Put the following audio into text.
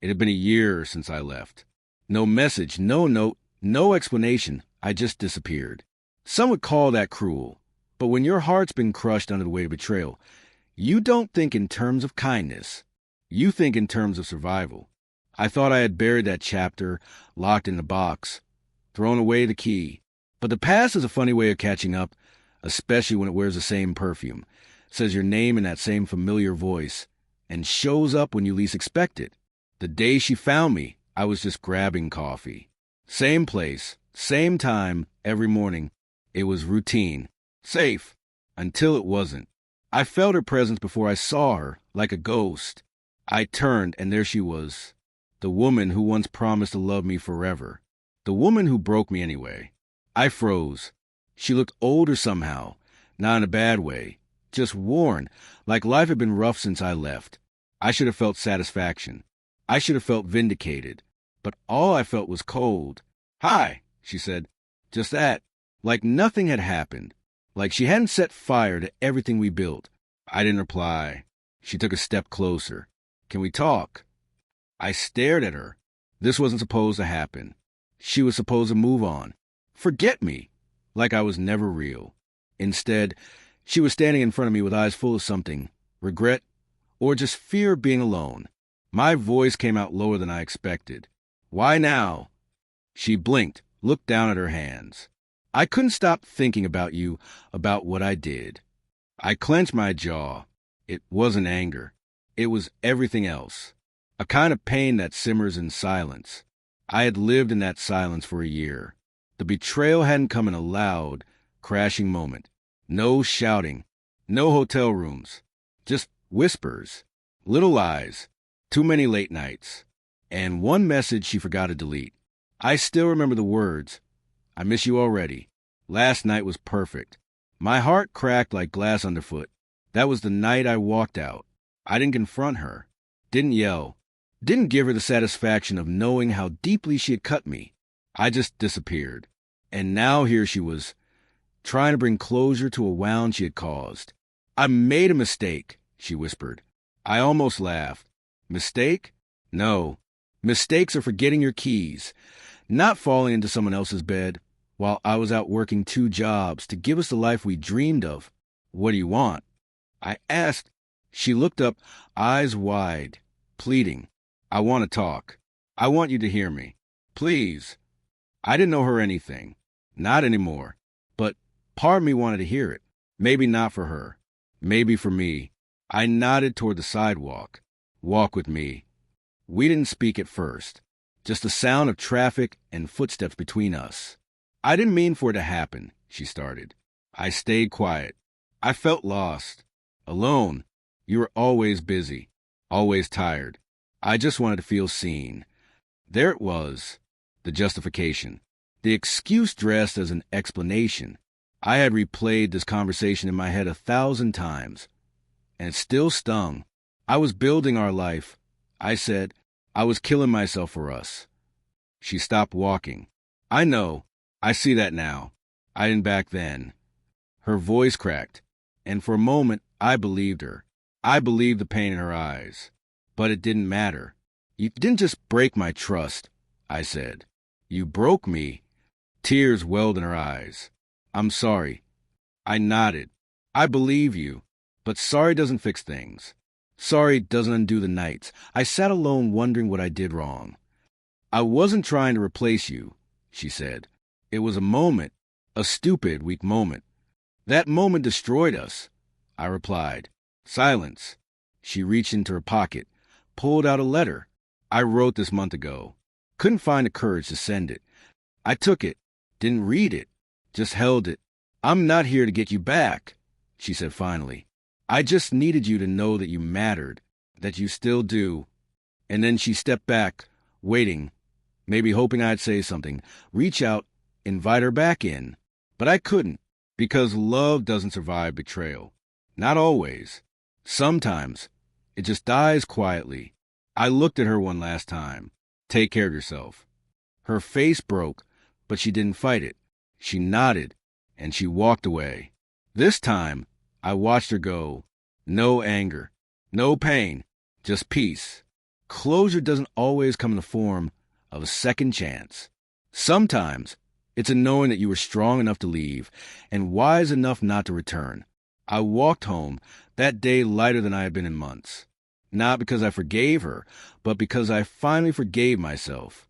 It had been a year since I left. No message, no note, no explanation. I just disappeared. Some would call that cruel, but when your heart's been crushed under the weight of betrayal, you don't think in terms of kindness. You think in terms of survival. I thought I had buried that chapter, locked in a box, thrown away the key. But the past is a funny way of catching up, especially when it wears the same perfume, says your name in that same familiar voice, and shows up when you least expect it. The day she found me, I was just grabbing coffee. Same place, same time, every morning. It was routine. Safe. Until it wasn't. I felt her presence before I saw her, like a ghost. I turned, and there she was. The woman who once promised to love me forever. The woman who broke me anyway. I froze. She looked older somehow, not in a bad way, just worn, like life had been rough since I left. I should have felt satisfaction. I should have felt vindicated. But all I felt was cold. "Hi," she said. Just that. Like nothing had happened. Like she hadn't set fire to everything we built. I didn't reply. She took a step closer. "Can we talk?" I stared at her. This wasn't supposed to happen. She was supposed to move on. Forget me. Like I was never real. Instead, she was standing in front of me with eyes full of something. Regret, or just fear of being alone. My voice came out lower than I expected. "Why now?" She blinked, looked down at her hands. "I couldn't stop thinking about you, about what I did." I clenched my jaw. It wasn't anger. It was everything else. A kind of pain that simmers in silence. I had lived in that silence for a year. The betrayal hadn't come in a loud, crashing moment. No shouting. No hotel rooms. Just whispers. Little lies. Too many late nights. And one message she forgot to delete. I still remember the words. "I miss you already. Last night was perfect." My heart cracked like glass underfoot. That was the night I walked out. I didn't confront her. Didn't yell. Didn't give her the satisfaction of knowing how deeply she had cut me. I just disappeared. And now here she was, trying to bring closure to a wound she had caused. "I made a mistake," she whispered. I almost laughed. Mistake? No. Mistakes are forgetting your keys, not falling into someone else's bed while I was out working 2 jobs to give us the life we dreamed of. "What do you want?" I asked. She looked up, eyes wide, pleading. "I want to talk. I want you to hear me. Please." I didn't know her anything. Not anymore. But part of me wanted to hear it. Maybe not for her. Maybe for me. I nodded toward the sidewalk. "Walk with me." We didn't speak at first. Just the sound of traffic and footsteps between us. "I didn't mean for it to happen," she started. I stayed quiet. I felt lost. Alone. You were always busy. Always tired. I just wanted to feel seen. There it was. The justification. The excuse dressed as an explanation. I had replayed this conversation in my head 1,000 times. And it still stung. I was building our life. I said, I was killing myself for us. She stopped walking. "I know. I see that now. I didn't back then." Her voice cracked. And for a moment, I believed her. I believed the pain in her eyes. But it didn't matter. "You didn't just break my trust," I said. "You broke me." Tears welled in her eyes. "I'm sorry." I nodded. "I believe you. But sorry doesn't fix things. Sorry doesn't undo the nights. I sat alone wondering what I did wrong. "I wasn't trying to replace you," she said. "It was a moment. A stupid, weak moment. That moment destroyed us." I replied. Silence. She reached into her pocket, pulled out a letter. "I wrote this month ago. Couldn't find the courage to send it. I took it. Didn't read it. Just held it. I'm not here to get you back," she said finally. "I just needed you to know that you mattered, that you still do." And then she stepped back, waiting, maybe hoping I'd say something, reach out, invite her back in. But I couldn't, because love doesn't survive betrayal. Not always. Sometimes. It just dies quietly. I looked at her one last time. "Take care of yourself." Her face broke, but she didn't fight it. She nodded, and she walked away. This time, I watched her go. No anger. No pain. Just peace. Closure doesn't always come in the form of a second chance. Sometimes it's a knowing that you were strong enough to leave and wise enough not to return. I walked home that day lighter than I had been in months. Not because I forgave her, but because I finally forgave myself.